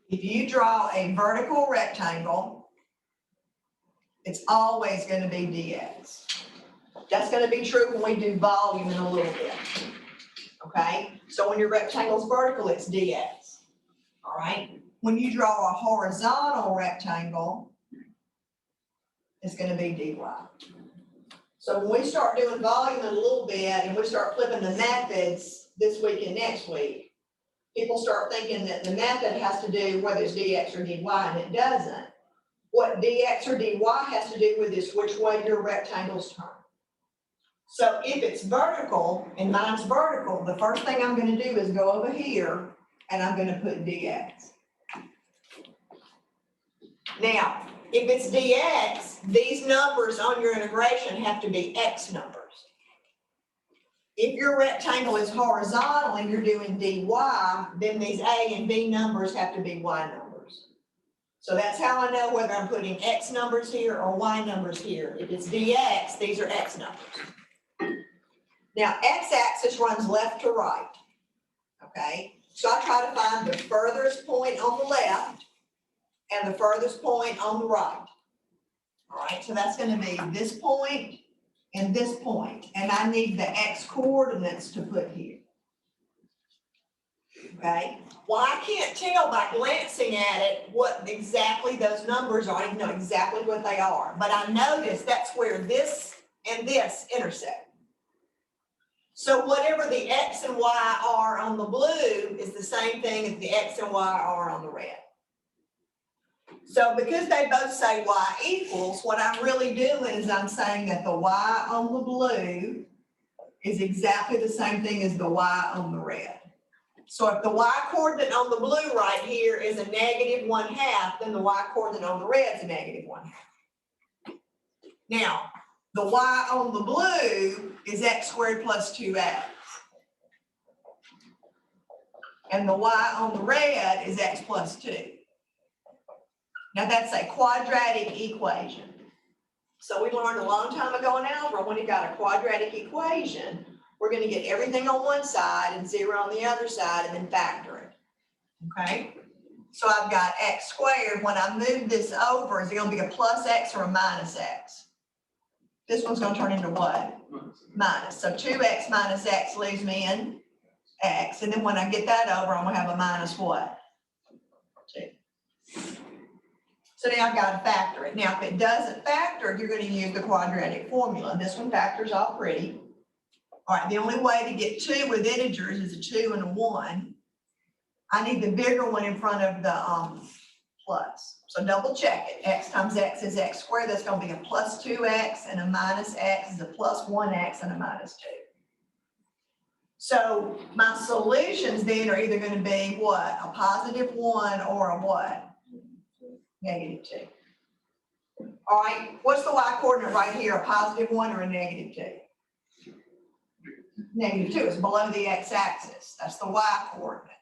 If you draw a vertical rectangle, it's always going to be dx. That's going to be true when we do volume in a little bit. Okay? So when your rectangle is vertical, it's dx. All right? When you draw a horizontal rectangle, it's going to be dy. So when we start doing volume in a little bit and we start flipping the methods this week and next week, people start thinking that the method has to do whether it's dx or dy, and it doesn't. What dx or dy has to do with is which way your rectangles turn. So if it's vertical, and mine's vertical, the first thing I'm going to do is go over here and I'm going to put dx. Now, if it's dx, these numbers on your integration have to be x numbers. If your rectangle is horizontal and you're doing dy, then these a and b numbers have to be y numbers. So that's how I know whether I'm putting x numbers here or y numbers here. If it's dx, these are x numbers. Now, x-axis runs left to right, okay? So I try to find the furthest point on the left and the furthest point on the right. All right, so that's going to be this point and this point, and I need the x coordinates to put here. Okay, well, I can't tell by glancing at it what exactly those numbers are. I don't even know exactly what they are, but I notice that's where this and this intersect. So whatever the x and y are on the blue is the same thing as the x and y are on the red. So because they both say y equals, what I'm really doing is I'm saying that the y on the blue is exactly the same thing as the y on the red. So if the y coordinate on the blue right here is a -1/2, then the y coordinate on the red is a -1/2. Now, the y on the blue is x squared plus 2x. And the y on the red is x plus 2. Now that's a quadratic equation. So we learned a long time ago in algebra, when you got a quadratic equation, we're going to get everything on one side and 0 on the other side and then factor it. Okay? So I've got x squared. When I move this over, is it going to be a plus x or a minus x? This one's going to turn into what? Minus. So 2x minus x leaves me in x. And then when I get that over, I'm going to have a minus what? 2. So now I've got to factor it. Now, if it doesn't factor, you're going to use the quadratic formula. This one factors all pretty. All right, the only way to get 2 with integers is a 2 and a 1. I need the bigger one in front of the plus. So double check it. X times x is x squared. That's going to be a plus 2x, and a minus x is a plus 1x and a minus 2. So my solutions then are either going to be what? A positive 1 or a what? -2. All right, what's the y coordinate right here? A positive 1 or a -2? -2 is below the x-axis. That's the y coordinate.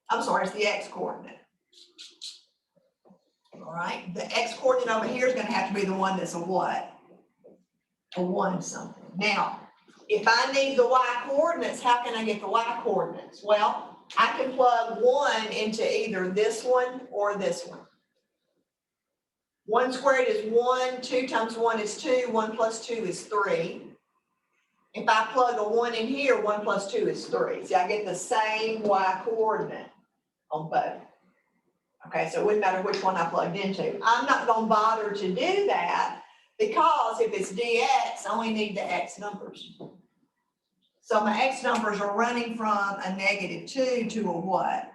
I'm sorry, it's the x coordinate. All right, the x coordinate over here is going to have to be the one that's a what? A 1 something. Now, if I need the y coordinates, how can I get the y coordinates? Well, I can plug 1 into either this one or this one. 1 squared is 1, 2 times 1 is 2, 1 plus 2 is 3. If I plug a 1 in here, 1 plus 2 is 3. See, I get the same y coordinate on both. Okay, so it wouldn't matter which one I plugged into. I'm not going to bother to do that because if it's dx, I only need the x numbers. So my x numbers are running from a -2 to a what?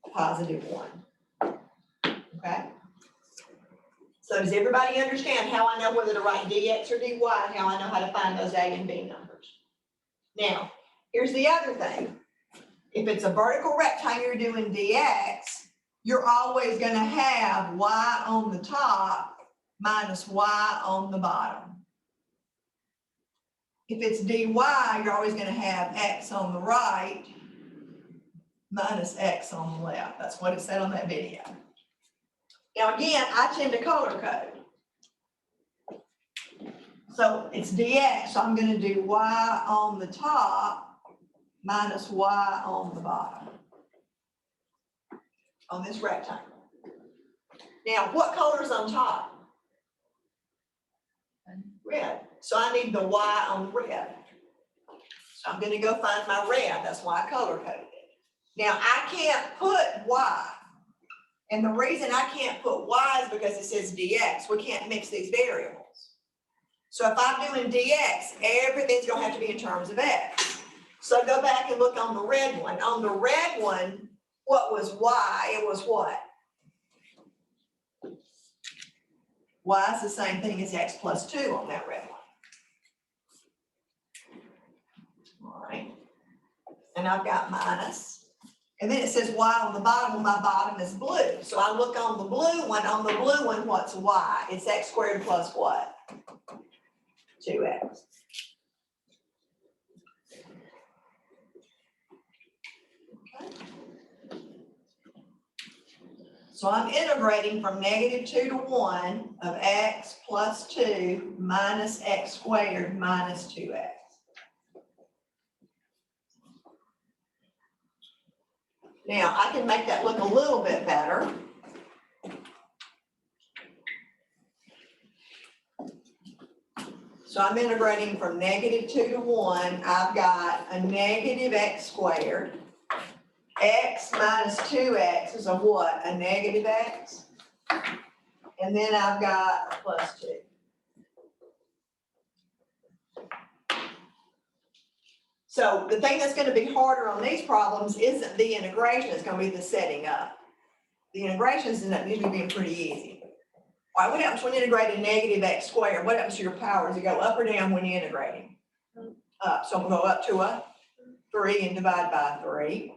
A positive 1. Okay? So does everybody understand how I know whether to write dx or dy and how I know how to find those a and b numbers? Now, here's the other thing. If it's a vertical rectangle you're doing dx, you're always going to have y on the top minus y on the bottom. If it's dy, you're always going to have x on the right minus x on the left. That's what it said on that video. Now again, I tend to color code. So it's dx, so I'm going to do y on the top minus y on the bottom. on this rectangle. Now, what color is on top? Red. So I need the Y on red. So I'm gonna go find my red. That's why I color coded it. Now, I can't put Y. And the reason I can't put Y is because it says dx. We can't mix these variables. So if I'm doing dx, everything's gonna have to be in terms of x. So go back and look on the red one. On the red one, what was Y? It was what? Y is the same thing as x plus 2 on that red one. All right. And I've got minus. And then it says Y on the bottom, well, my bottom is blue. So I look on the blue one. On the blue one, what's Y? It's x squared plus what? 2x. Okay. So I'm integrating from -2 to 1 of x plus 2 minus x squared minus 2x. Now, I can make that look a little bit better. So I'm integrating from -2 to 1. I've got a negative x squared. X minus 2x is a what? A negative x. And then I've got a plus 2. So the thing that's going to be harder on these problems isn't the integration, it's going to be the setting up. The integrations end up usually being pretty easy. All right, what happens when you integrate a negative x squared? What happens to your power? Does it go up or down when you're integrating? Up. So I'm going to go up to a 3 and divide by 3.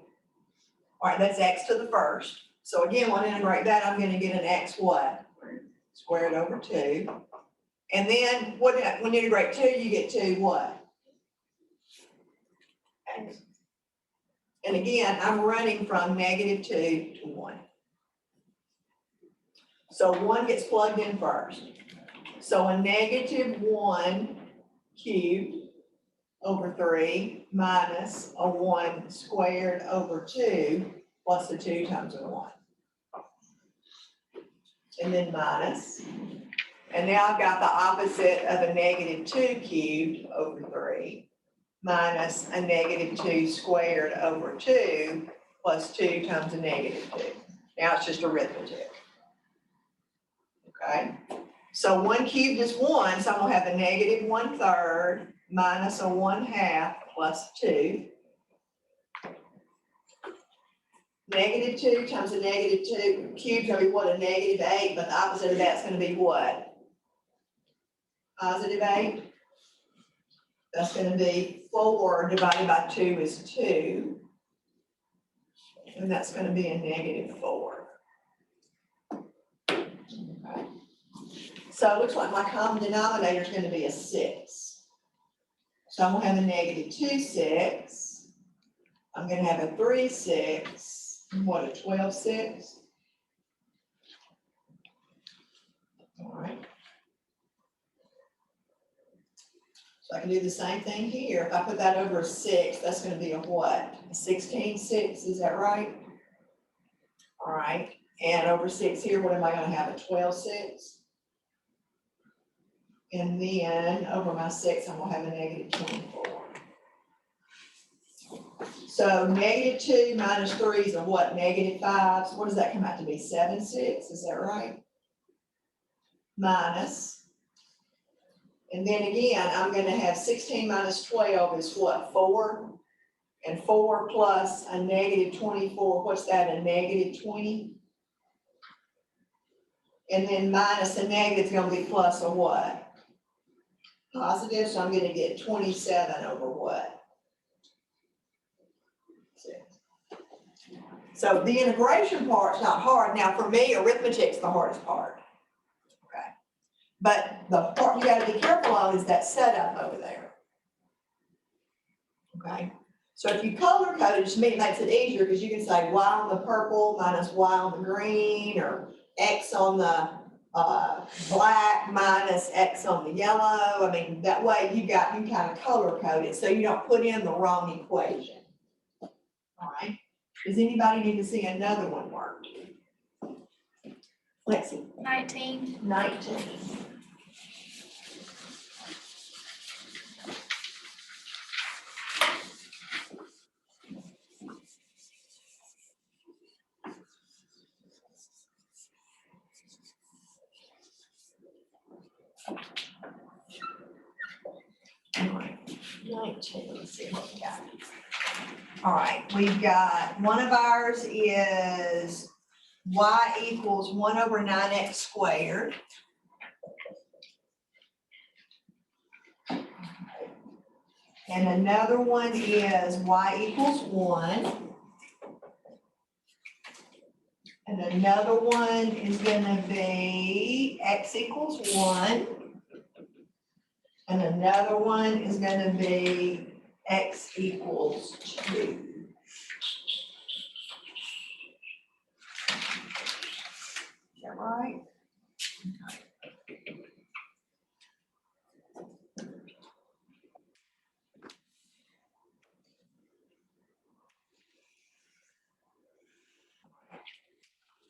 All right, that's x to the first. So again, when I integrate that, I'm going to get an x what? Squared over 2. And then when you integrate 2, you get 2 what? X. And again, I'm running from -2 to 1. So 1 gets plugged in first. So a -1 cubed over 3 minus a 1 squared over 2 plus the 2 times the 1. And then minus. And now I've got the opposite of a -2 cubed over 3 minus a -2 squared over 2 plus 2 times a -2. Now it's just arithmetic. Okay, so 1 cubed is 1, so I'm going to have a -1/3 minus a 1/2 plus 2. -2 times a -2 cubed is going to be what? A -8, but the opposite of that's going to be what? +8. That's going to be 4 divided by 2 is 2. And that's going to be a -4. Okay. So it looks like my common denominator is going to be a 6. So I'm going to have a -2 6. I'm going to have a 3 6. What, a 12 6? All right. So I can do the same thing here. If I put that over a 6, that's going to be a what? A 16 6, is that right? All right. And over 6 here, what am I going to have? A 12 6? And then over my 6, I'm going to have a -24. So -2 minus 3 is a what? -5. So what does that come out to be? 7 6, is that right? Minus. And then again, I'm going to have 16 minus 12 is what? 4. And 4 plus a -24, what's that? A -20. And then minus a negative is going to be plus a what? Positive, so I'm going to get 27 over what? 6. So the integration part's not hard. Now for me, arithmetic's the hardest part. Okay. But the part you got to be careful on is that setup over there. Okay. So if you color code it, just it makes it easier because you can say y on the purple minus y on the green, or x on the black minus x on the yellow. I mean, that way you kind of color code it so you don't put in the wrong equation. All right. Does anybody need to see another one work? Lexi? 19. 19. All right, 19, let's see what we got. All right, we've got, one of ours is y equals 1/9x squared. And another one is y equals 1. And another one is gonna be x equals 1. And another one is gonna be x equals 2. Is that right?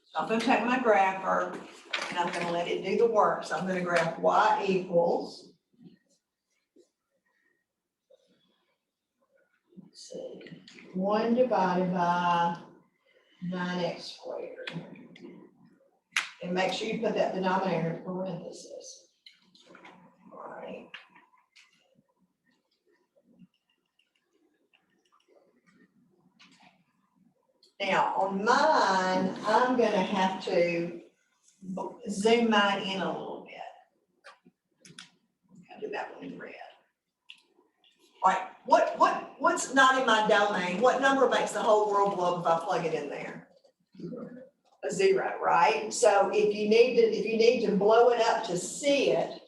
So I'm gonna take my grapher and I'm gonna let it do the work. So I'm gonna graph y equals. Let's see, 1 divided by 9x squared. And make sure you put that denominator in parentheses. All right. Now, on mine, I'm gonna have to zoom mine in a little bit. I'll do that one in red. All right, what's not in my domain? What number makes the whole world blow up if I plug it in there? A 0, right? So if you need to blow it up to see it,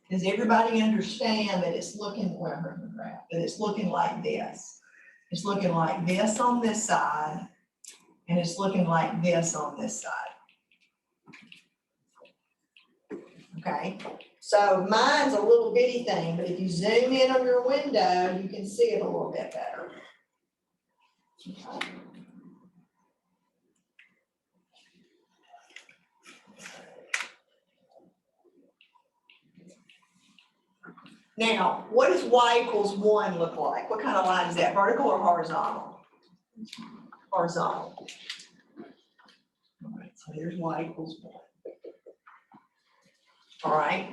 does everybody understand that it's looking, that it's looking like this? It's looking like this on this side, and it's looking like this on this side. Okay, so mine's a little bitty thing, but if you zoom in on your window, you can see it a little bit better. Okay. Now, what does y equals 1 look like? What kind of line is that, vertical or horizontal? Horizontal. All right, so here's y equals 1. All right,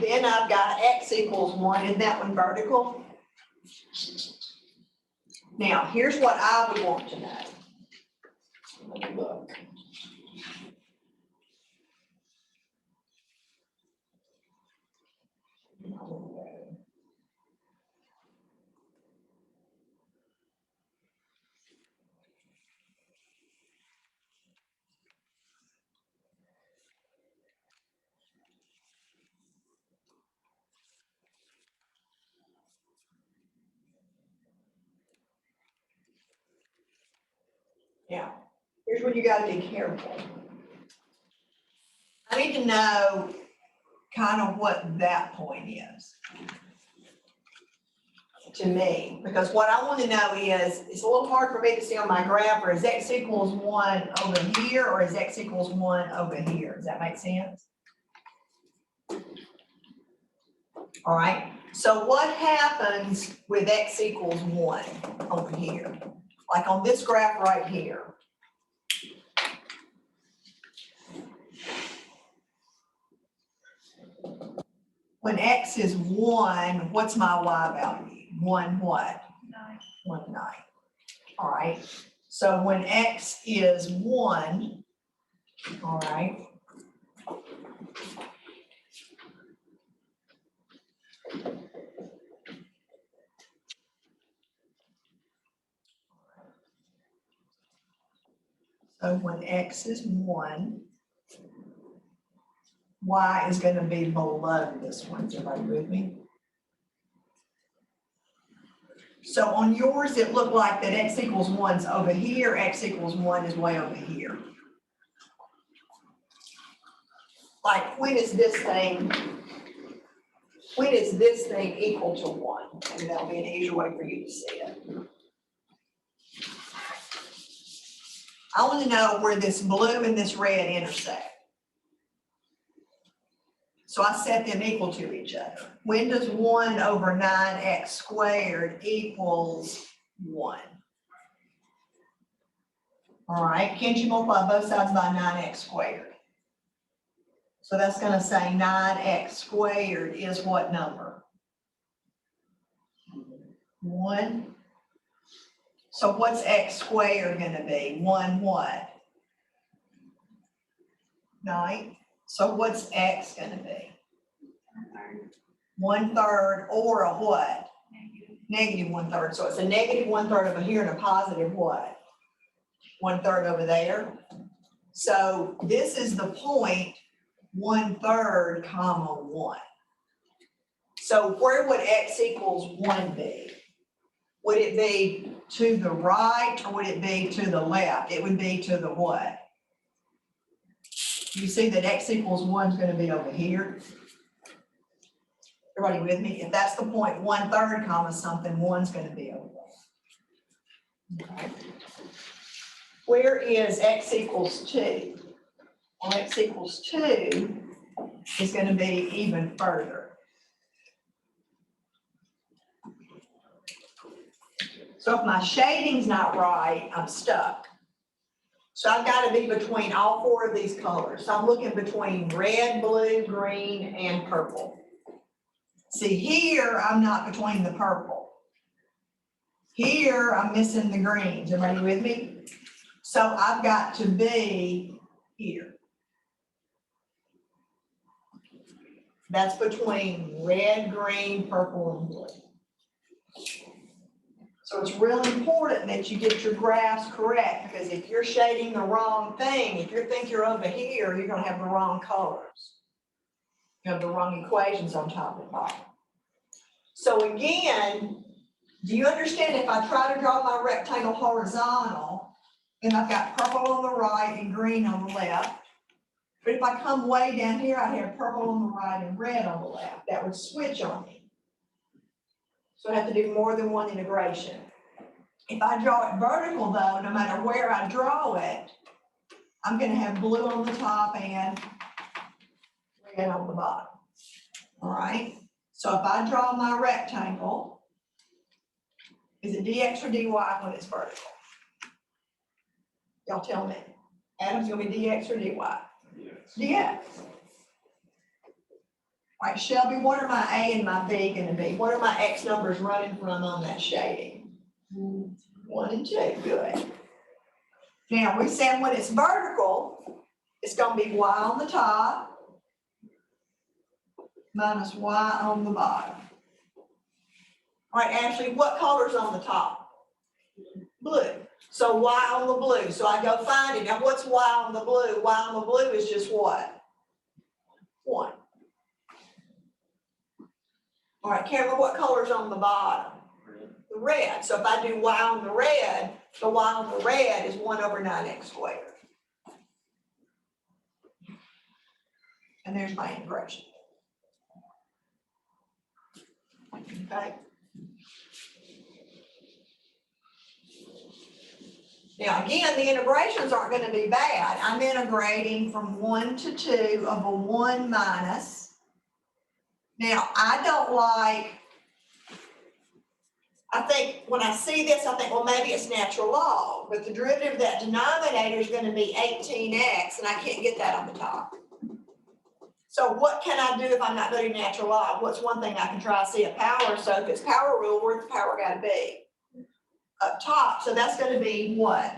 then I've got x equals 1. Isn't that one vertical? Now, here's what I would want to know. Let me look. Now, here's where you got to be careful. I need to know kind of what that point is to me, because what I want to know is, it's a little hard for me to see on my graph, or is x equals 1 over here, or is x equals 1 over here? Does that make sense? All right, so what happens with x equals 1 over here? Like on this graph right here. When x is 1, what's my y value? 1 what? 9. 1, 9. All right, so when x is 1, all right, so when x is 1, y is going to be below this one. Is everybody with me? So on yours, it looked like that x equals 1 is over here, x equals 1 is way over here. Like, when is this thing equal to 1? Maybe that'll be an easier way for you to see it. I want to know where this blue and this red intersect. So I set them equal to each other. When does 1 over 9x squared equals 1? All right, can't you multiply both sides by 9x squared? So that's going to say 9x squared is what number? 1. So what's x squared going to be? 1 what? 9. So what's x going to be? 1/3 or a what? Negative 1/3. So it's a negative 1/3 over here and a positive what? 1/3 over there. So this is the point 1/3, comma 1. So where would x equals 1 be? Would it be to the right or would it be to the left? It would be to the what? You see that x equals 1 is going to be over here. Everybody with me? If that's the point 1/3, comma something, 1's going to be over there. Okay. Where is x equals 2? Well, x equals 2 is going to be even further. So if my shading's not right, I'm stuck. So I've got to be between all 4 of these colors. So I'm looking between red, blue, green, and purple. See, here, I'm not between the purple. Here, I'm missing the greens. Everybody with me? So I've got to be here. That's between red, green, purple, and blue. So it's really important that you get your graphs correct, because if you're shading the wrong thing, if you think you're over here, you're going to have the wrong colors. You have the wrong equations on top and bottom. So again, do you understand if I try to draw my rectangle horizontal, then I've got purple on the right and green on the left. But if I come way down here, I have purple on the right and red on the left. That would switch on me. So I have to do more than one integration. If I draw it vertical though, no matter where I draw it, I'm going to have blue on the top and red on the bottom. All right. So if I draw my rectangle, is it dx or dy when it's vertical? Y'all tell me. Adam's going to be dx or dy? Dx. All right, Shelby, what are my A and my B going to be? What are my X numbers running from on that shading? 1 and 2, good. Now, we said when it's vertical, it's going to be y on the top minus y on the bottom. All right, Ashley, what color's on the top? Blue. So y on the blue. So I go find it. Now, what's y on the blue? Y on the blue is just what? 1. All right, Cameron, what color's on the bottom? The red. So if I do y on the red, the y on the red is 1 over 9x squared. And there's my integration. Okay. Now again, the integrations aren't going to be bad. I'm integrating from 1 to 2 over 1 minus. Now, I think when I see this, I think, well, maybe it's natural log, but the derivative of that denominator is going to be 18x, and I can't get that on the top. So what can I do if I'm not doing natural log? What's one thing I can try to see a power? So if it's power rule, where's the power got to be? Up top. So that's going to be what?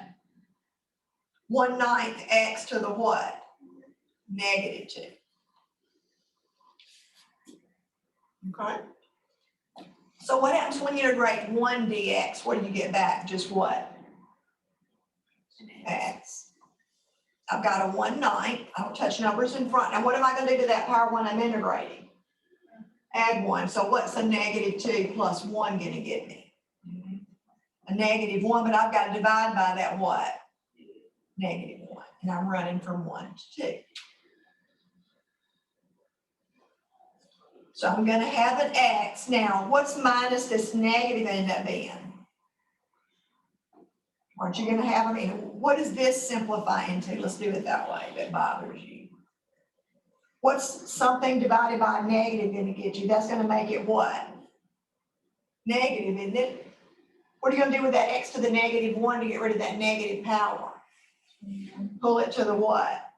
1/9 x to the what? -2. Okay. So what happens when you integrate 1 dx? What do you get back? Just what? X. I've got a 1/9. I'll touch numbers in front. Now what am I going to do to that power when I'm integrating? Add 1. So what's a -2 plus 1 going to get me? A -1, but I've got to divide by that what? -1. And I'm running from 1 to 2. So I'm going to have an x. Now, what's minus this negative end up being? Aren't you gonna have, I mean, what does this simplify into? Let's do it that way, that bothers you. What's something divided by a negative gonna get you? That's gonna make it what? Negative, isn't it? What are you gonna do with that x to the -1 to get rid of that negative power? Pull it to the what?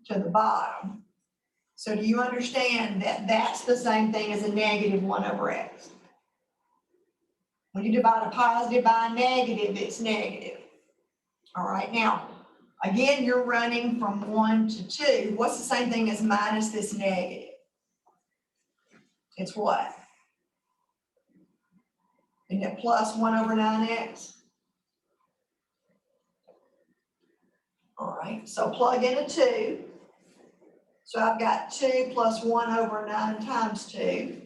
To the bottom. So do you understand that that's the same thing as a -1/x? When you divide a positive by a negative, it's negative. All right, now, again, you're running from 1 to 2. What's the same thing as minus this negative? It's what? Isn't it plus 1/9x? All right, so plug in a 2. So I've got 2 plus 1/9 times 2.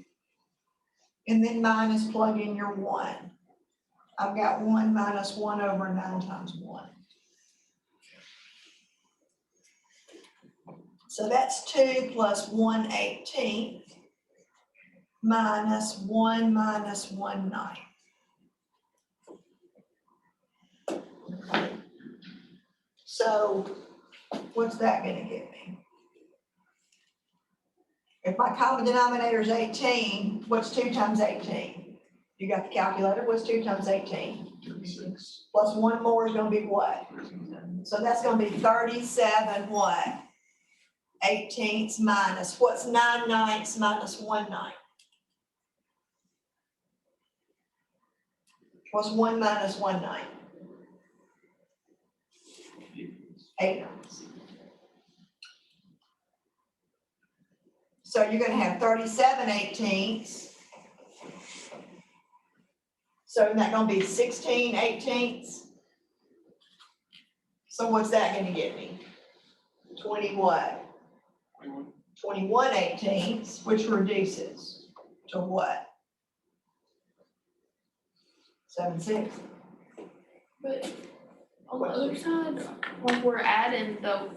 And then minus plug in your 1. I've got 1 minus 1/9 times 1. So that's 2 plus 1/18 minus 1 minus 1/9. So what's that gonna give me? If my common denominator is 18, what's 2 times 18? You got the calculator, what's 2 times 18? 36. Plus 1 more is gonna be what? So that's gonna be 37 what? 18ths minus, what's 9/9 minus 1/9? What's 1 minus 1/9? 8/9. So you're gonna have 37/18ths. So isn't that gonna be 16/18ths? So what's that gonna get me? 20 what? 21/18ths, which reduces to what? 7/6. But on the other side, like we're adding the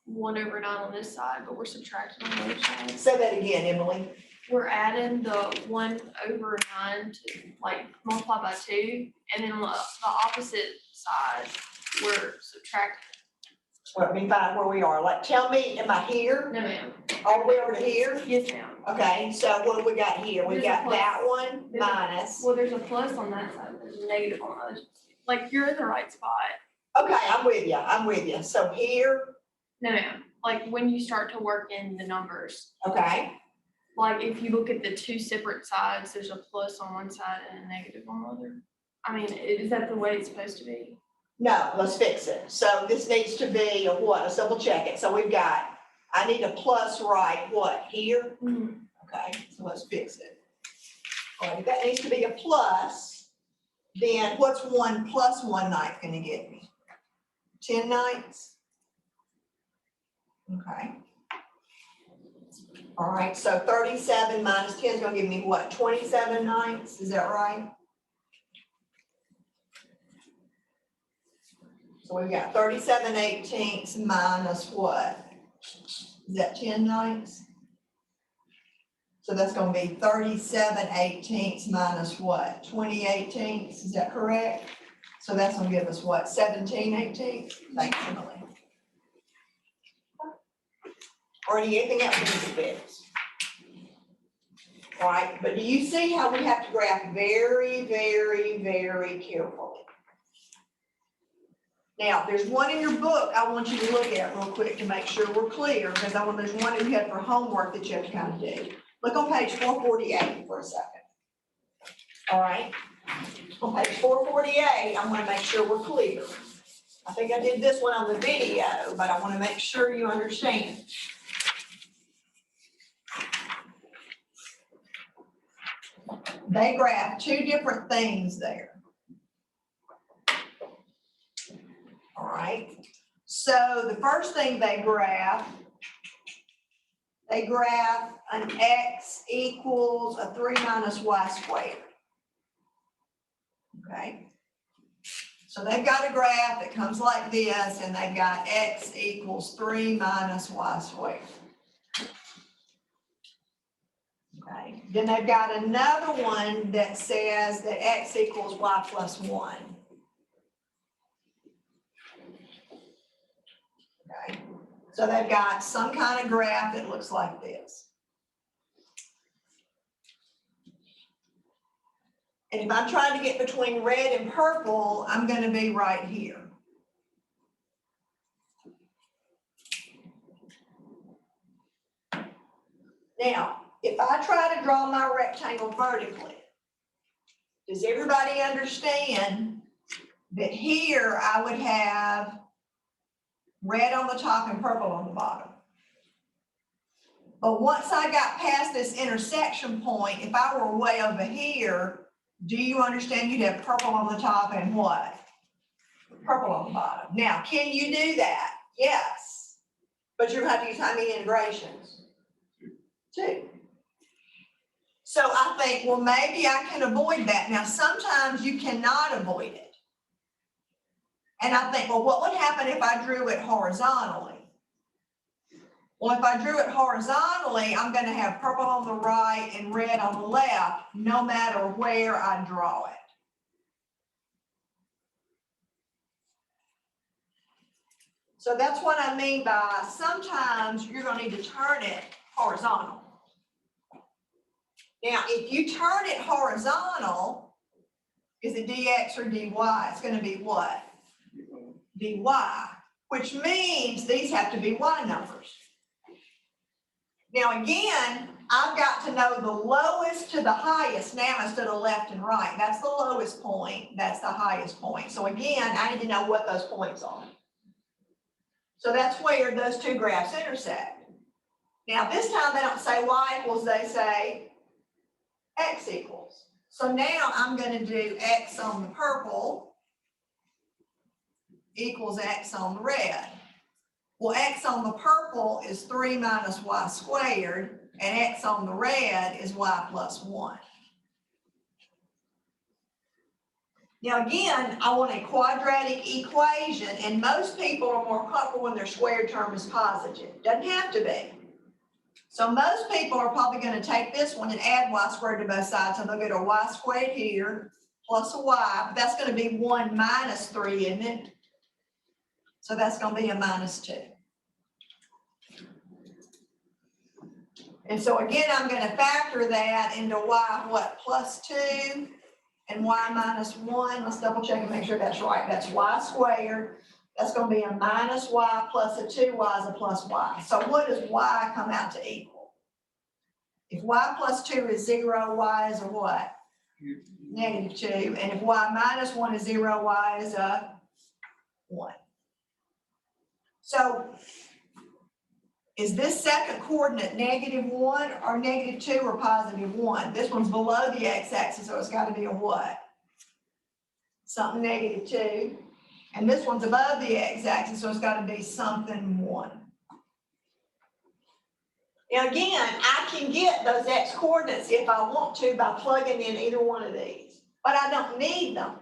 1/9 on this side, but we're subtracting on the other side. Say that again, Emily. We're adding the 1/9 to like multiply by 2, and then on the opposite side, we're subtracting. Well, let me find where we are. Like, tell me, am I here? No, ma'am. All the way over to here? Yes, ma'am. Okay, so what do we got here? We There's a got plus. that one There's a- minus. Well, there's a plus on that side, there's a negative on the other. Like, you're in the right spot. Okay, I'm with you, I'm with you. So here, No, ma'am. Like, when you start to work in the numbers, okay, like, if you look at the two separate sides, there's a plus on one side and a negative on the other. I mean, is that the way it's supposed to be? no, let's fix it. So this needs to be a what? Let's double check it. So we've got, I need a plus right, what, here? Okay, so let's fix it. All right, if that needs to be a plus, then what's 1 plus 1/9 gonna get me? 10/9? Okay. All right, so 37 minus 10 is gonna give me what, 27/9? Is that right? So we've got 37/18 minus what? Is that 10/9? So that's gonna be 37/18 minus what? 20/18, is that correct? So that's gonna give us what, 17/18? Thanks, Emily. Or anything else we need to fix? All right, but do you see how we have to graph very, very, very carefully? Now, there's one in your book I want you to look at real quick to make sure we're clear, because there's one that you have for homework that you have to kind of do. Look on page 448 for a second. All right, on page 448, I want to make sure we're clear. I think I did this one on the video, but I want to make sure you understand. They graph two different things there. All right, so the first thing they graph an x equals a 3 minus y squared. Okay, so they've got a graph that comes like this, and they've got x equals 3 minus y squared. Okay, then they've got another one that says that x equals y plus 1. Okay, so they've got some kind of graph that looks like this. And if I'm trying to get between red and purple, I'm going to be right here. Now, if I try to draw my rectangle vertically, does everybody understand that here I would have red on the top and purple on the bottom? But once I got past this intersection point, if I were way over here, do you understand you'd have purple on the top and what? Purple on the bottom. Now, can you do that? Yes. But you're going to have to use how many integrations? 2. So I think, well, maybe I can avoid that. Now, sometimes you cannot avoid it. And I think, well, what would happen if I drew it horizontally? Well, if I drew it horizontally, I'm going to have purple on the right and red on the left, no matter where I draw it. So that's what I mean by sometimes you're going to need to turn it horizontal. Now, if you turn it horizontal, is it dx or dy? It's going to be what? Dy, which means these have to be y numbers. Now, again, I've got to know the lowest to the highest now instead of left and right. That's the lowest point. That's the highest point. So again, I need to know what those points are. So that's where those two graphs intersect. Now, this time they don't say y equals, they say x equals. So now I'm going to do x on the purple equals x on the red. Well, x on the purple is 3 minus y squared, and x on the red is y plus 1. Now again, I want a quadratic equation, and most people are more comfortable when their squared term is positive. Doesn't have to be. So most people are probably going to take this one and add y squared to both sides, so they'll get a y squared here plus a y, but that's going to be 1 minus 3, isn't it? So that's going to be a minus 2. And so again, I'm going to factor that into y, what, plus 2 and y minus 1. Let's double check and make sure that's right. That's y squared. That's going to be a minus y plus a 2y is a plus y. So what does y come out to equal? If y plus 2 is 0, y is a what? Negative 2. And if y minus 1 is 0, y is a 1. So is this second coordinate negative 1 or negative 2 or positive 1? This one's below the x-axis, so it's got to be a what? Something negative 2. And this one's above the x-axis, so it's got to be something 1. Now again, I can get those x-coordinates if I want to by plugging in either one of these, but I don't need them.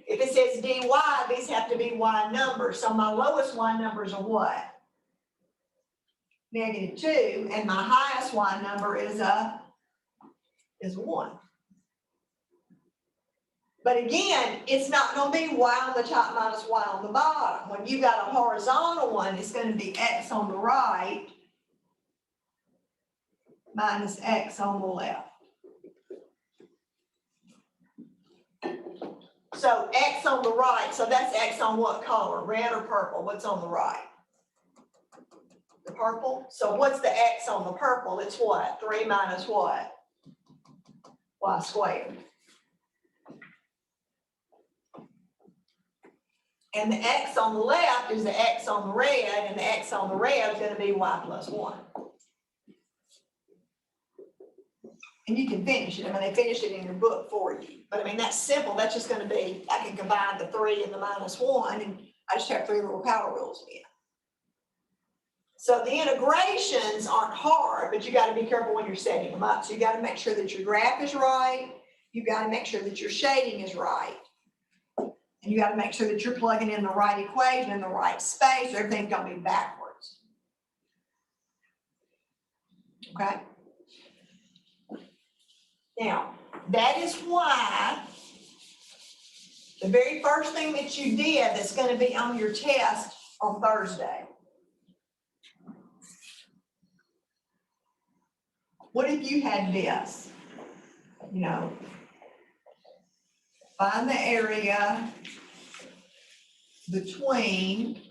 If it says dy, these have to be y numbers, so my lowest y numbers are what? Negative 2, and my highest y number is 1. But again, it's not going to be y on the top minus y on the bottom. When you got a horizontal one, it's going to be x on the right minus x on the left. So x on the right, so that's x on what color? Red or purple? What's on the right? The purple. So what's the x on the purple? It's what? 3 minus what? Y squared. And the x on the left is the x on the red, and the x on the red is going to be y plus 1. And you can finish it. I mean, they finished it in your book for you. But I mean, that's simple. That's just going to be, I can combine the 3 and the minus 1, and I just have 3 little power rules again. So the integrations aren't hard, but you got to be careful when you're setting them up. So you got to make sure that your graph is right. You got to make sure that your shading is right. And you got to make sure that you're plugging in the right equation in the right space, or everything's going to be backwards. Okay? Now, that is why the very first thing that you did that's going to be on your test on Thursday What if you had this? You know, find the area between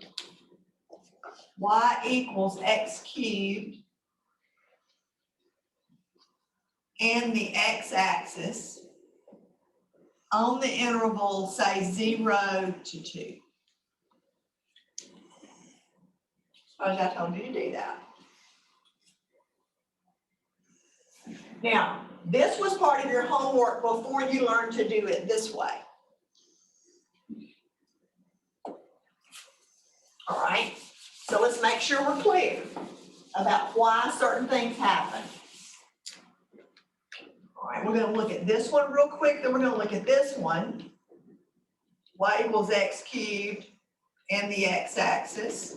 y equals x cubed and the x-axis on the interval, say 0 to 2. Suppose I told you to do that. Now, this was part of your homework before you learned to do it this way. All right, so let's make sure we're clear about why certain things happen. All right, we're going to look at this one real quick, then we're going to look at this one. Y equals x cubed and the x-axis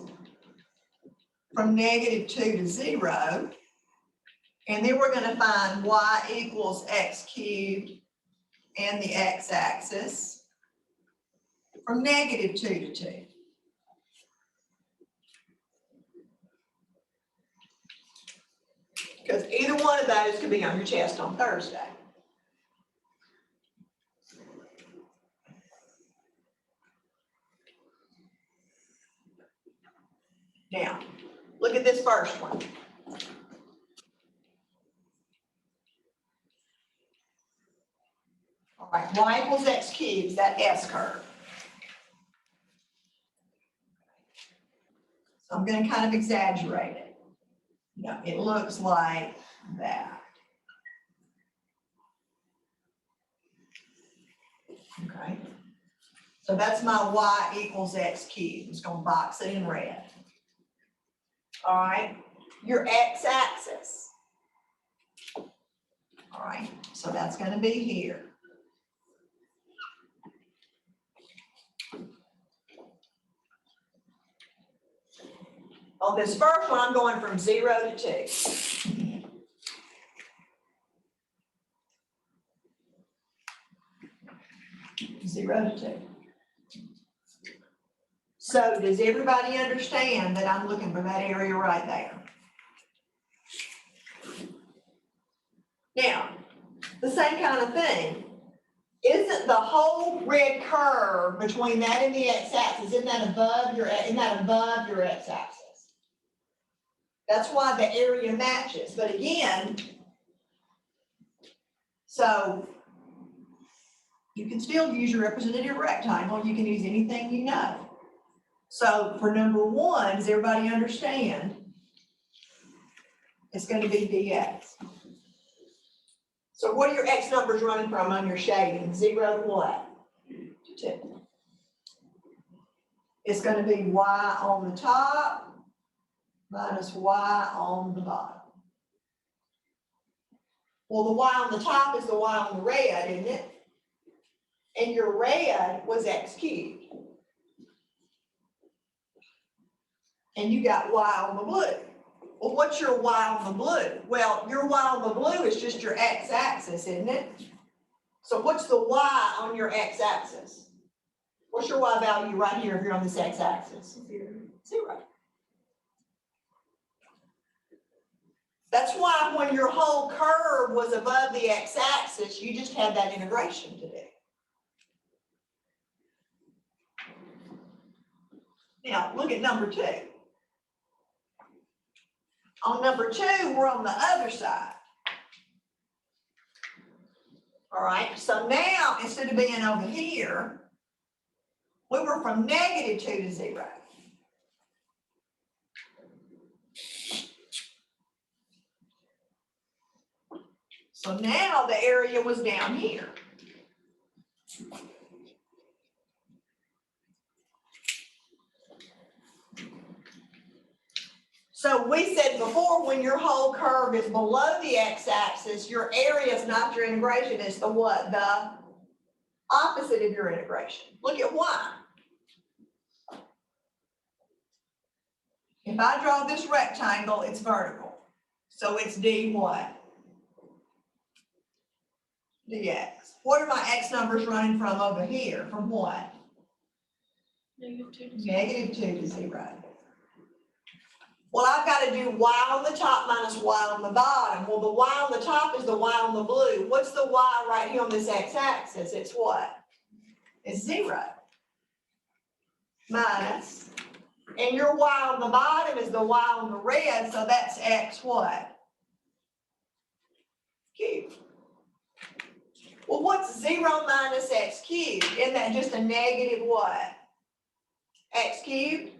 from -2 to 0. And then we're going to find y equals x cubed and the x-axis from -2 to 2. Because either one of those could be on your test on Thursday. Now, look at this first one. All right, y equals x cubed is that S curve. So I'm going to kind of exaggerate it. You know, it looks like that. Okay. So that's my y equals x cubed. I'm just going to box it in red. All right. Your x-axis. All right. So that's going to be here. On this first one, I'm going from 0 to 2. Zero to 2. So does everybody understand that I'm looking for that area right there? Now, the same kind of thing. Isn't the whole red curve between that and the x-axis, isn't that above your x-axis? That's why the area matches. But again, so you can still use your representative rectangle. You can use anything you know. So for number 1, does everybody understand? It's going to be dx. So what are your x numbers running from on your shading? 0 to what? To 2. It's going to be y on the top minus y on the bottom. Well, the y on the top is the y on the red, isn't it? And your red was x cubed. And you got y on the blue. Well, what's your y on the blue? Well, your y on the blue is just your x-axis, isn't it? So what's the y on your x-axis? What's your y value right here if you're on this x-axis? 0. That's why when your whole curve was above the x-axis, you just had that integration to do. Now, look at number 2. On number 2, we're on the other side. All right, so now instead of being over here, we were from -2 to 0. So now the area was down here. So we said before, when your whole curve is below the x-axis, your area is not your integration, it's the what? The opposite of your integration. Look at y. If I draw this rectangle, it's vertical. So it's d what? dx. What are my x numbers running from over here? From what? -2 to 0. -2 to 0. Well, I've got to do y on the top minus y on the bottom. Well, the y on the top is the y on the blue. What's the y right here on this x-axis? It's what? It's 0. Minus. And your y on the bottom is the y on the red, so that's x what? Cubed. Well, what's 0 minus x cubed? Isn't that just a negative what? X cubed?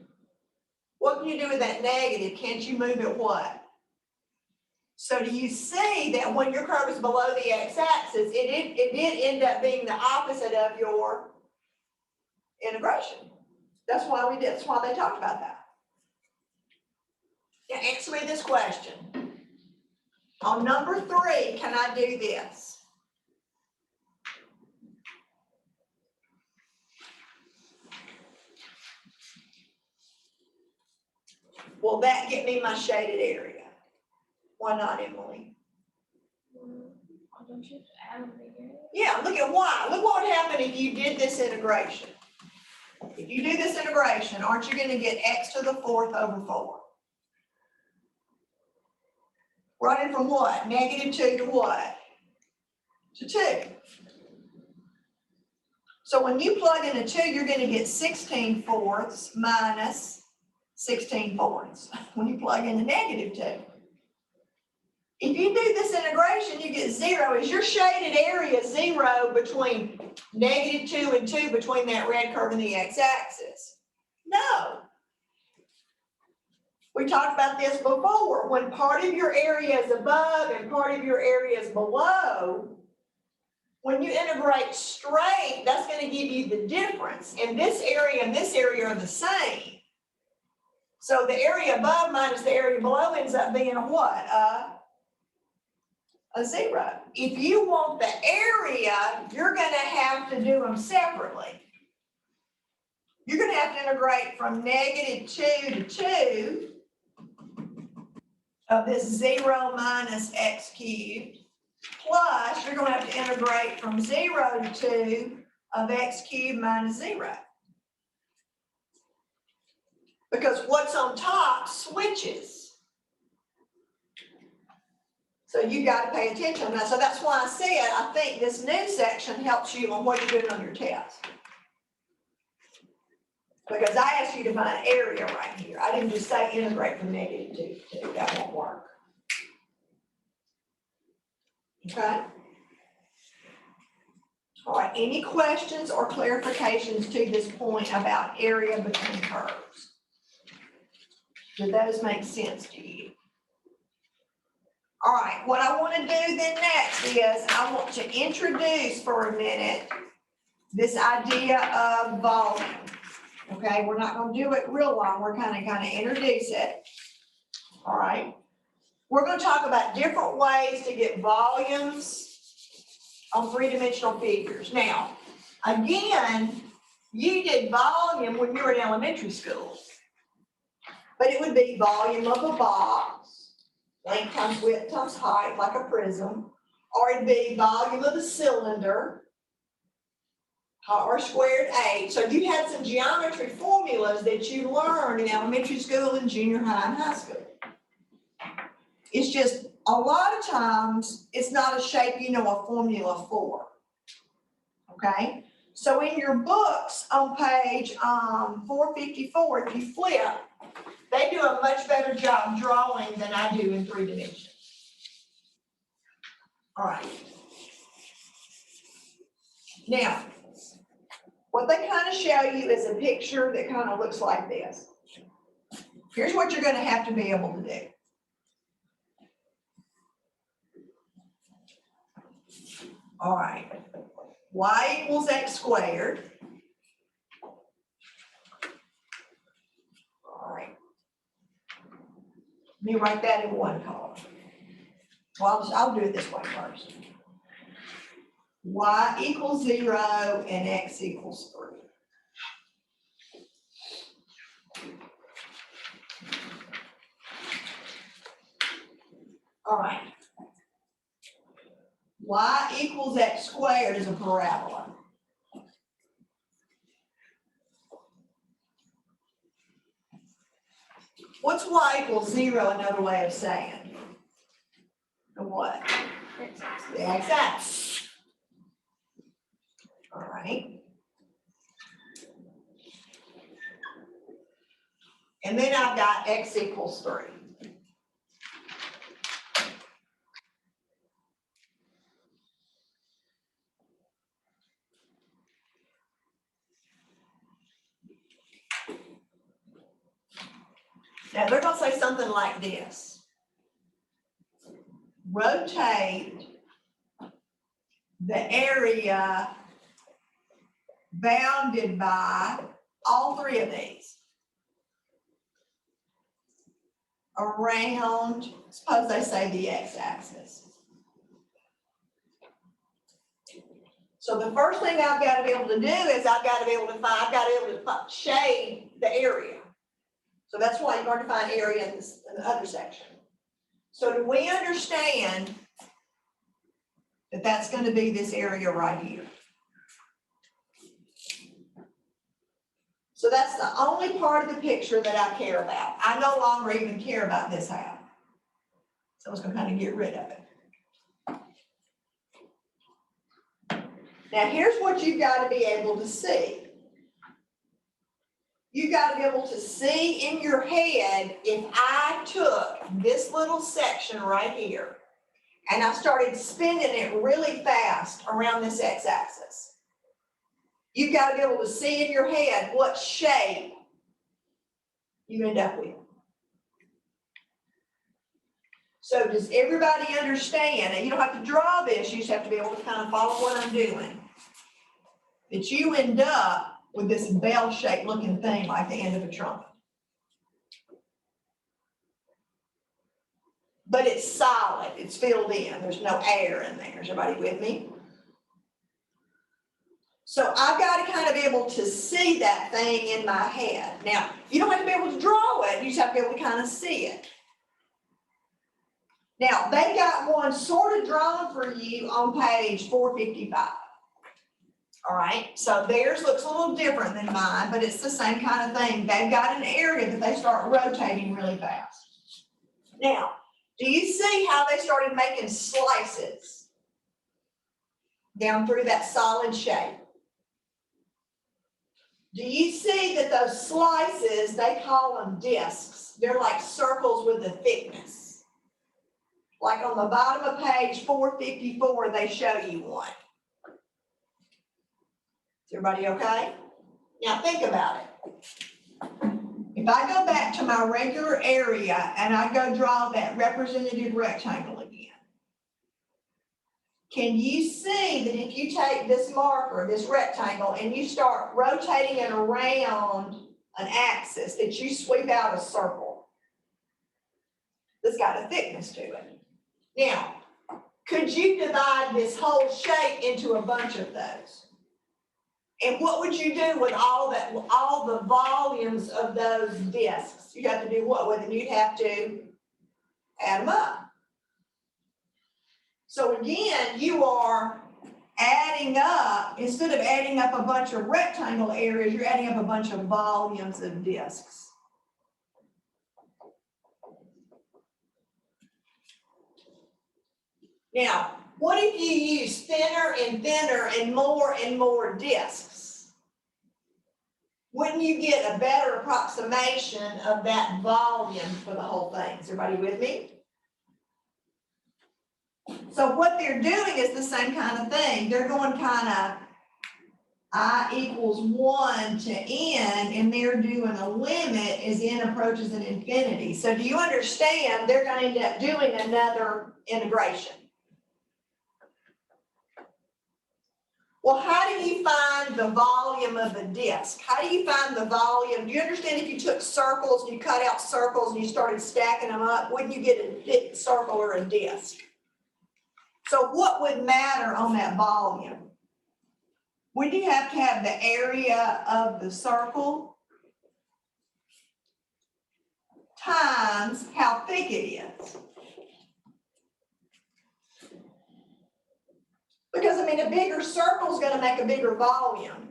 What can you do with that negative? Can't you move it what? So do you see that when your curve is below the x-axis, it did end up being the opposite of your integration? That's why we did. That's why they talked about that. Now answer me this question. On number 3, can I do this? Will that get me my shaded area? Why not, Emily? Why don't you add them together? Yeah, look at why. Look what would happen if you did this integration. If you do this integration, aren't you going to get x to the 4th over 4? Running from what? -2 to what? To 2. So when you plug in a 2, you're going to get 16/4 minus 16/4 when you plug in the -2. If you do this integration, you get 0. Is your shaded area 0 between -2 and 2 between that red curve and the x-axis? No. We talked about this before. When part of your area is above and part of your area is below, when you integrate straight, that's going to give you the difference. And this area are the same. So the area above minus the area below ends up being a what? A 0. If you want the area, you're going to have to do them separately. You're going to have to integrate from -2 to 2 of this 0 minus x cubed, plus you're going to have to integrate from 0 to 2 of x cubed minus 0. Because what's on top switches. So you got to pay attention to that. So that's why I said I think this new section helps you on what you're doing on your test. Because I asked you to find area right here. I didn't just say integrate from -2 to 2. That won't work. Okay? All right, any questions or clarifications to this point about area between curves? Do those make sense to you? All right, what I want to do then next is I want to introduce for a minute this idea of volume. Okay, we're not going to do it real long. We're kind of introduce it. All right. We're going to talk about different ways to get volumes on 3-dimensional figures. Now, again, you did volume when you were in elementary school, but it would be volume of a box, length times width times height, like a prism, or it'd be volume of a cylinder, r² 8. So you had some geometry formulas that you learned in elementary school and junior high and high school. It's just a lot of times it's not a shape you know a formula for. Okay? So in your books on page 454, if you flip, they do a much better job drawing than I do in 3 dimensions. All right. Now, what they kind of show you is a picture that kind of looks like this. Here's what you're going to have to be able to do. All right. Y equals x squared. All right. Let me write that in one column. Well, I'll do it this way first. Y equals 0 and x equals 3. All right. Y equals x squared is a parabola. What's y equals 0, another way of saying? The what? The x-axis. All right. And then I've got x equals 3. Now they're going to say something like this. Rotate the area bounded by all three of these around, suppose they say the x-axis. So the first thing I've got to be able to do is I've got to be able to shade the area. So that's why you're going to find area in the other section. So do we understand that that's going to be this area right here? So that's the only part of the picture that I care about. I no longer even care about this half. So I was going to kind of get rid of it. Now here's what you've got to be able to see. You've got to be able to see in your head, if I took this little section right here and I started spinning it really fast around this x-axis, you've got to be able to see in your head what shape you end up with. So does everybody understand? And you don't have to draw this, you just have to be able to kind of follow what I'm doing. That you end up with this bell-shaped looking thing like the end of a trumpet. But it's solid, it's filled in, there's no air in there. Is everybody with me? So I've got to kind of be able to see that thing in my head. Now, you don't have to be able to draw it, you just have to be able to kind of see it. Now, they got one sort of drawn for you on page 455. All right, so theirs looks a little different than mine, but it's the same kind of thing. They've got an area that they start rotating really fast. Now, do you see how they started making slices down through that solid shape? Do you see that those slices, they call them discs. They're like circles with a thickness. Like on the bottom of page 454, they show you one. Is everybody okay? Now think about it. If I go back to my regular area and I go draw that representative rectangle again, can you see that if you take this marker, this rectangle, and you start rotating it around an axis, that you sweep out a circle that's got a thickness to it? Now, could you divide this whole shape into a bunch of those? And what would you do with all the volumes of those discs? You'd have to do what with them? You'd have to add them up. So again, you are adding up, instead of adding up a bunch of rectangle areas, you're adding up a bunch of volumes of discs. Now, what if you use thinner and more discs? Wouldn't you get a better approximation of that volume for the whole thing? Is everybody with me? So what they're doing is the same kind of thing. They're going kind of I equals 1 to n, and they're doing a limit as n approaches an infinity. So do you understand they're going to end up doing another integration? Well, how do you find the volume of a disk? How do you find the volume? Do you understand if you took circles and you cut out circles and you started stacking them up, wouldn't you get a thick circle or a disk? So what would matter on that volume? Wouldn't you have to have the area of the circle times how thick it is? Because, I mean, a bigger circle is going to make a bigger volume.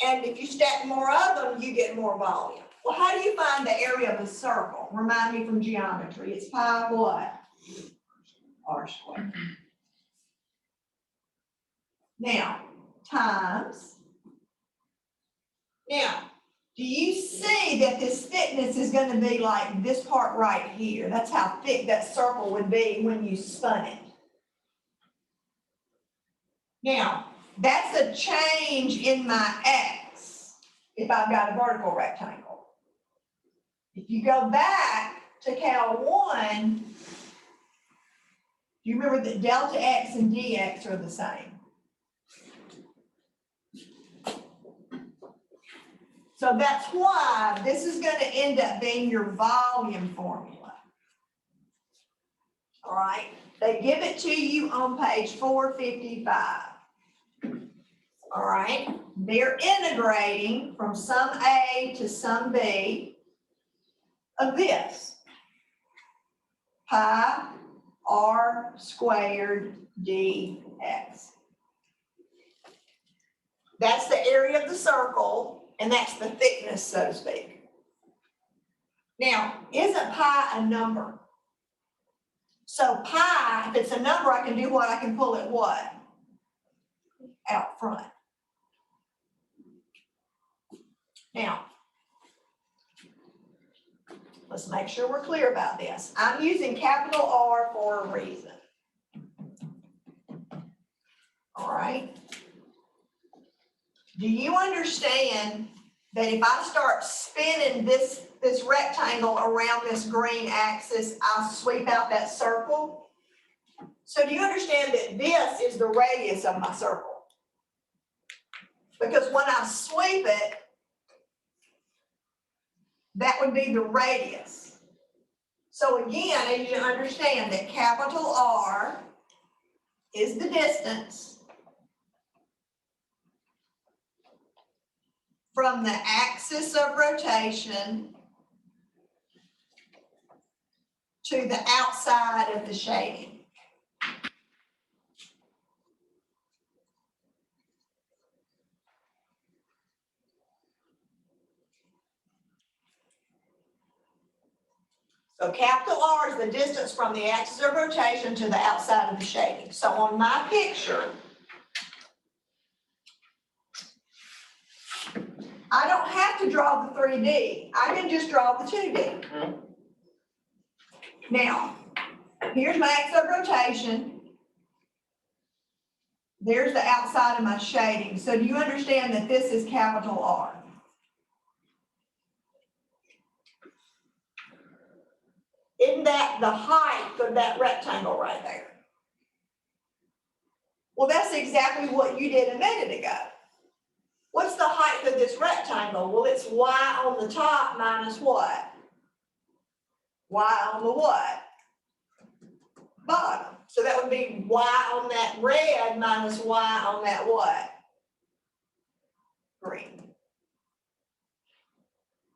And if you stack more of them, you get more volume. Well, how do you find the area of a circle? Remind me from geometry. It's pi what? R squared. Now, times. Now, do you see that this thickness is going to be like this part right here? That's how thick that circle would be when you spun it. Now, that's a change in my x if I've got a vertical rectangle. If you go back to Cal 1, do you remember that delta x and dx are the same? So that's why this is going to end up being your volume formula. All right, they give it to you on page 455. All right, they're integrating from sum A to sum B of this. Pi r squared dx. That's the area of the circle, and that's the thickness, so to speak. Now, isn't pi a number? So pi, if it's a number, I can do what? I can pull it what? Out front. Now, let's make sure we're clear about this. I'm using capital R for a reason. All right? Do you understand that if I start spinning this rectangle around this green axis, I'll sweep out that circle? So do you understand that this is the radius of my circle? Because when I sweep it, that would be the radius. So again, I need you to understand that capital R is the distance from the axis of rotation to the outside of the shading. So capital R is the distance from the axis of rotation to the outside of the shading. So on my picture, I don't have to draw the 3D. I can just draw the 2D. Now, here's my axis of rotation. There's the outside of my shading. So do you understand that this is capital R? Isn't that the height of that rectangle right there? Well, that's exactly what you did a minute ago. What's the height of this rectangle? Well, it's y on the top minus what? Y on the what? Bottom. So that would be y on that red minus y on that what? Green.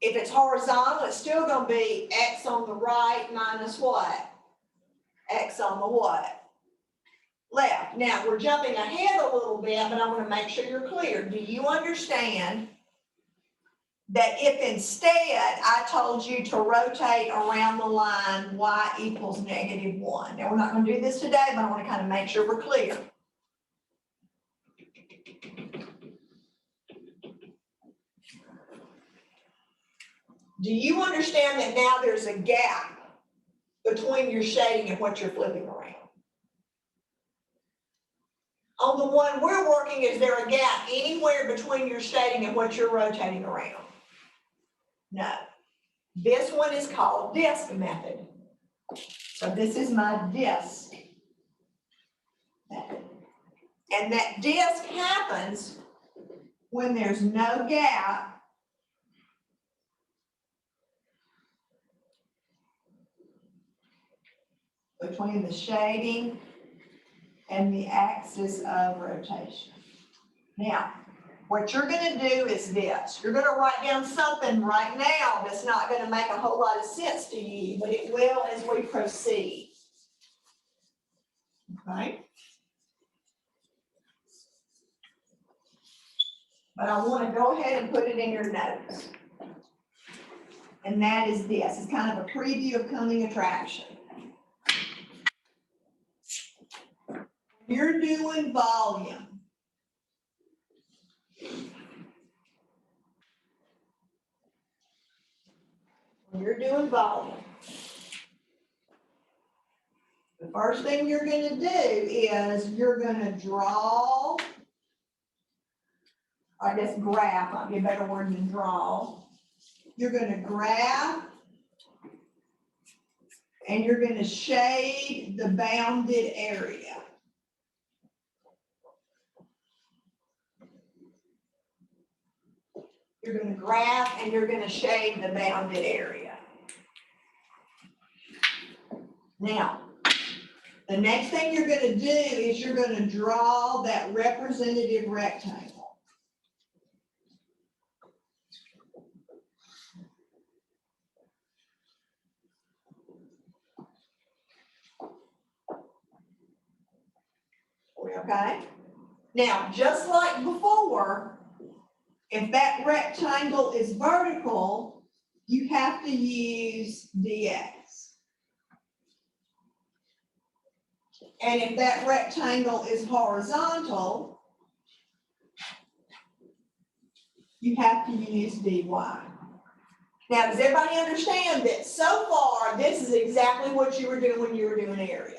If it's horizontal, it's still going to be x on the right minus what? X on the what? Left. Now, we're jumping ahead a little bit, but I want to make sure you're clear. Do you understand that if instead I told you to rotate around the line y equals -1? Now, we're not going to do this today, but I want to kind of make sure we're clear. Do you understand that now there's a gap between your shading and what you're flipping around? On the one we're working, is there a gap anywhere between your shading and what you're rotating around? No. This one is called disk method. So this is my disk method. And that disk happens when there's no gap between the shading and the axis of rotation. Now, what you're going to do is this. You're going to write down something right now that's not going to make a whole lot of sense to you, but it will as we proceed. Okay? But I want to go ahead and put it in your notes. And that is this. It's kind of a preview of coming attraction. You're doing volume. You're doing volume. The first thing you're going to do is you're going to draw, I guess graph might be a better word than draw. You're going to graph and you're going to shade the bounded area. You're going to graph and you're going to shade the bounded area. Now, the next thing you're going to do is you're going to draw that representative rectangle. Okay? Now, just like before, if that rectangle is vertical, you have to use dx. And if that rectangle is horizontal, you have to use dy. Now, does everybody understand that so far, this is exactly what you were doing when you were doing area?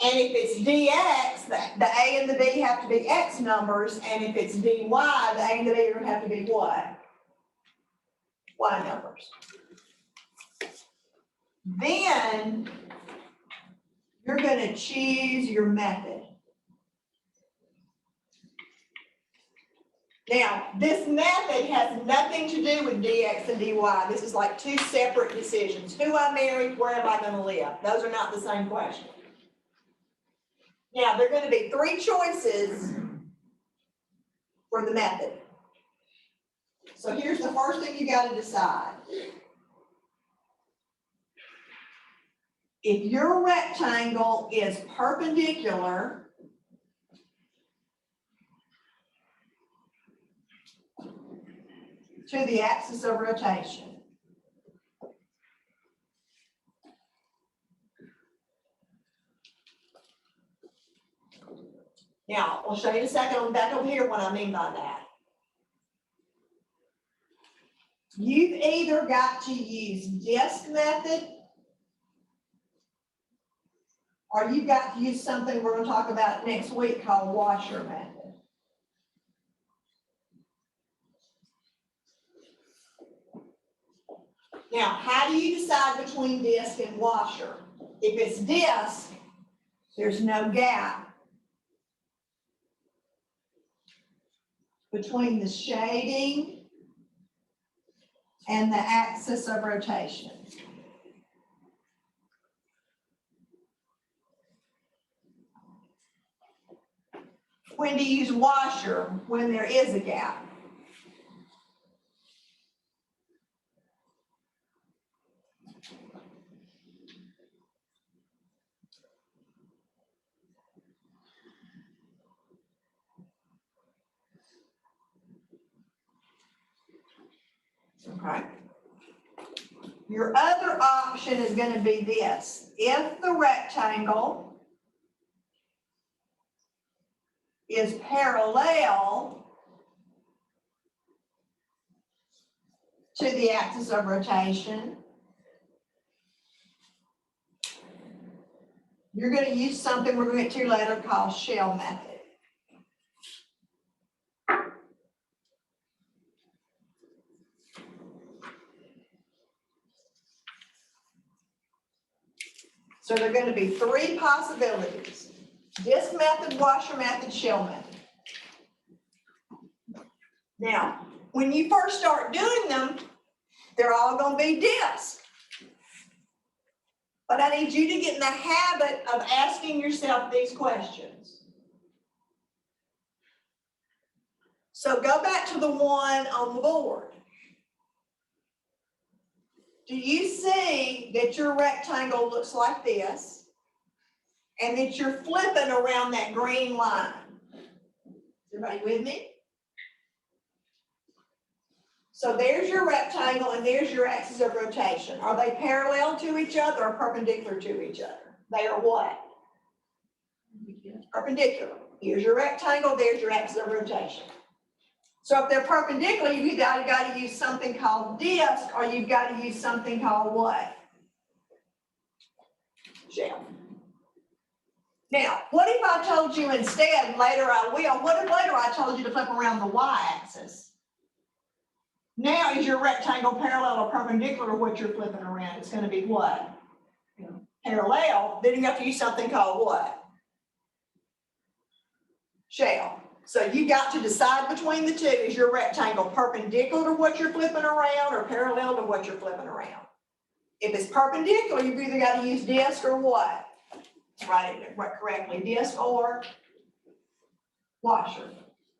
And if it's dx, the a and the b have to be x numbers, and if it's dy, the a and the b are going to have to be what? Y numbers. Then you're going to choose your method. Now, this method has nothing to do with dx and dy. This is like two separate decisions. Who I married, where am I going to live? Those are not the same question. Now, there are going to be three choices for the method. So here's the first thing you got to decide. If your rectangle is perpendicular to the axis of rotation, now, I'll show you in a second on back over here what I mean by that. You've either got to use disk method or you've got to use something we're going to talk about next week called washer method. Now, how do you decide between disk and washer? If it's disk, there's no gap between the shading and the axis of rotation. When to use washer? When there is a gap. Okay. Your other option is going to be this. If the rectangle is parallel to the axis of rotation, you're going to use something we're going to get to later called shell method. So there are going to be three possibilities: disk method, washer method, shell method. Now, when you first start doing them, they're all going to be disk. But I need you to get in the habit of asking yourself these questions. So go back to the one on the board. Do you see that your rectangle looks like this and that you're flipping around that green line? Is everybody with me? So there's your rectangle and there's your axis of rotation. Are they parallel to each other or perpendicular to each other? They are what? Perpendicular. Here's your rectangle, there's your axis of rotation. So if they're perpendicular, you've either got to use something called disk or you've got to use something called what? Shelf. Now, what if I told you instead, and later I will, what if later I told you to flip around the y-axis? Now is your rectangle parallel or perpendicular to what you're flipping around? It's going to be what? Parallel. Then you have to use something called what? Shell. So you got to decide between the two. Is your rectangle perpendicular to what you're flipping around or parallel to what you're flipping around? If it's perpendicular, you've either got to use disk or what? Write it correctly, disk or washer.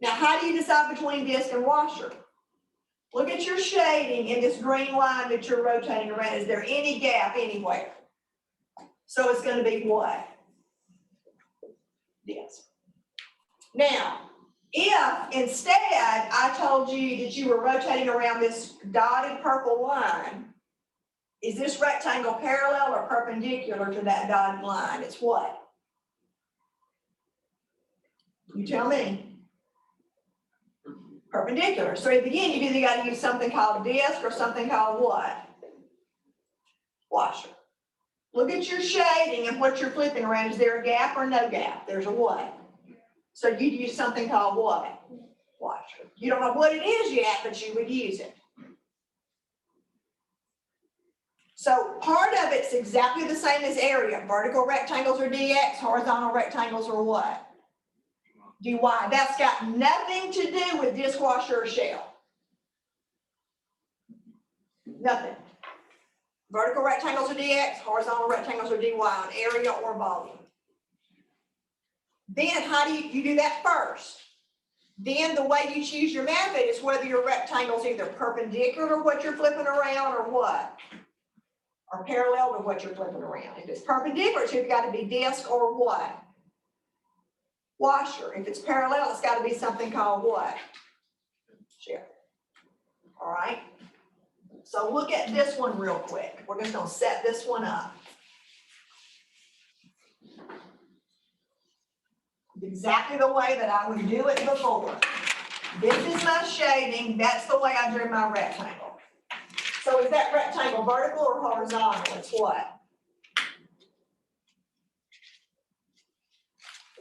Now, how do you decide between disk and washer? Look at your shading in this green line that you're rotating around. Is there any gap anywhere? So it's going to be what? Disk. Now, if instead I told you that you were rotating around this dotted purple line, is this rectangle parallel or perpendicular to that dotted line? It's what? You tell me. Perpendicular. So again, you've either got to use something called disk or something called what? Washer. Look at your shading and what you're flipping around. Is there a gap or no gap? There's a what? So you'd use something called what? Washer. You don't know what it is yet, but you would use it. So part of it's exactly the same as area. Vertical rectangles are dx, horizontal rectangles are what? dy. That's got nothing to do with disk, washer, or shell. Nothing. Vertical rectangles are dx, horizontal rectangles are dy on area or volume. Then how do you do that first? Then the way you choose your method is whether your rectangle is either perpendicular to what you're flipping around or what? Or parallel to what you're flipping around. If it's perpendicular, it's either got to be disk or what? Washer. If it's parallel, it's got to be something called what? Shell. All right. So look at this one real quick. We're just going to set this one up. Exactly the way that I would do it before. This is my shading. That's the way I drew my rectangle. So is that rectangle vertical or horizontal? It's what?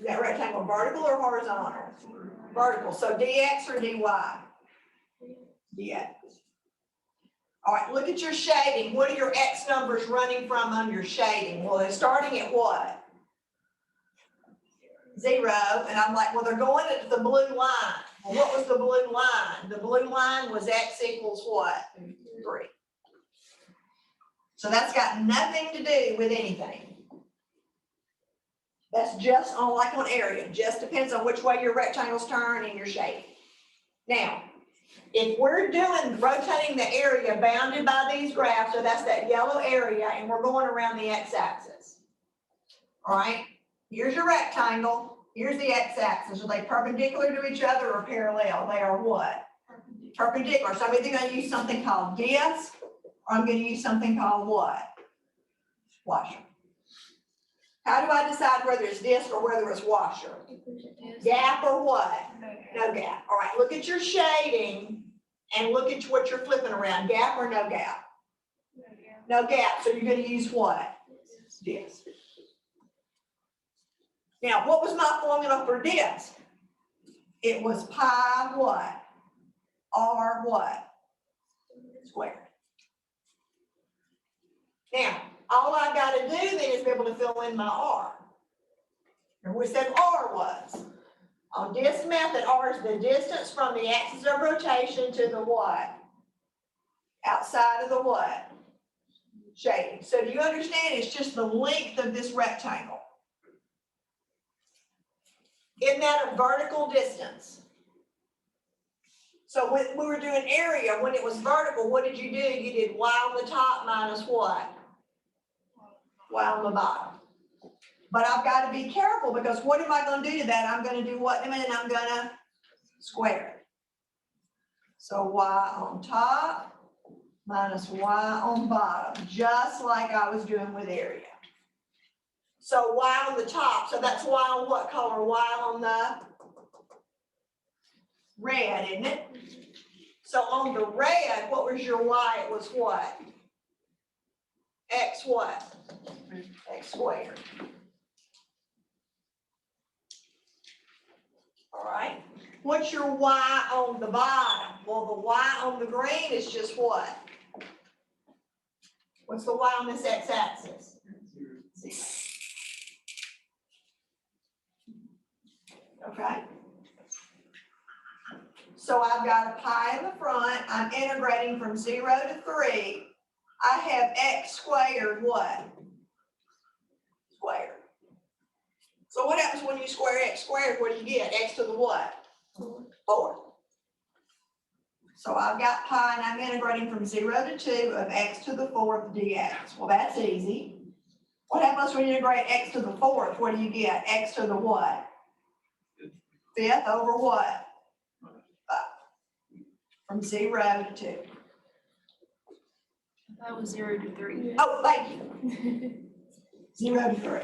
Is that rectangle vertical or horizontal? Vertical. So dx or dy? Dx. All right, look at your shading. What are your x numbers running from on your shading? Well, they're starting at what? 0. And I'm like, well, they're going at the blue line. Well, what was the blue line? The blue line was x equals what? 3. So that's got nothing to do with anything. That's just on like on area. Just depends on which way your rectangles turn and your shading. Now, if we're rotating the area bounded by these graphs, so that's that yellow area, and we're going around the x-axis. All right, here's your rectangle, here's the x-axis. Are they perpendicular to each other or parallel? They are what? Perpendicular. So I'm either going to use something called disk, or I'm going to use something called what? Washer. How do I decide whether it's disk or whether it's washer? Gap or what? No gap. All right, look at your shading and look at what you're flipping around. Gap or no gap? No gap. So you're going to use what? Disk. Now, what was my formula for disk? It was pi what? R what? Squared. Now, all I got to do then is be able to fill in my R. And we said R was. On this method, R is the distance from the axis of rotation to the what? Outside of the what? Shading. So do you understand? It's just the length of this rectangle. Isn't that a vertical distance? So when we were doing area, when it was vertical, what did you do? You did y on the top minus what? Y on the bottom. But I've got to be careful because what am I going to do to that? I'm going to do what in a minute? I'm going to square it. So y on top minus y on bottom, just like I was doing with area. So y on the top, so that's y on what color? Y on the red, isn't it? So on the red, what was your y? It was what? X what? X squared. All right. What's your y on the bottom? Well, the y on the green is just what? What's the y on this x-axis? 0. Okay. So I've got a pi in the front. I'm integrating from 0 to 3. I have x squared what? Squared. So what happens when you square x squared? What do you get? X to the what? 4. So I've got pi and I'm integrating from 0 to 2 of x to the 4th dx. Well, that's easy. What happens when you integrate x to the 4th? What do you get? X to the what? 5th over what? 5. From 0 to 2. That was 0 to 3. Oh, thank you. 0 to 3.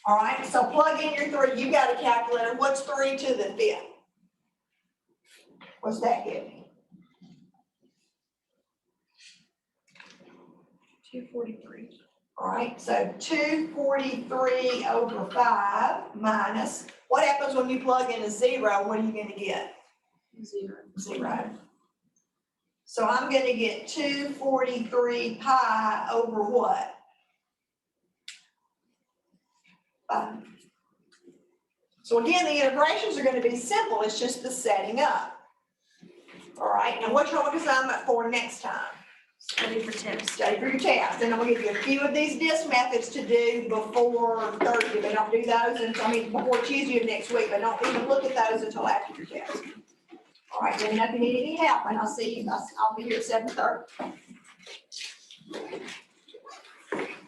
All right, so plug in your 3. You got a calculator. What's 3 to the 5th? What's that give me? 243. All right, so 243 over 5 minus, what happens when you plug in a 0? What are you going to get? 0. 0. So I'm going to get 243 pi over what? 5. So again, the integrations are going to be simple. It's just the setting up. All right, now what's your homework assignment for next time? Study for test. Study for your test. And I'm going to give you a few of these disk methods to do before Thursday, but don't do those until, before Tuesday of next week, but don't even look at those until after your test. All right, let me know if you need any help, and I'll see you, I'll be here at 7:30.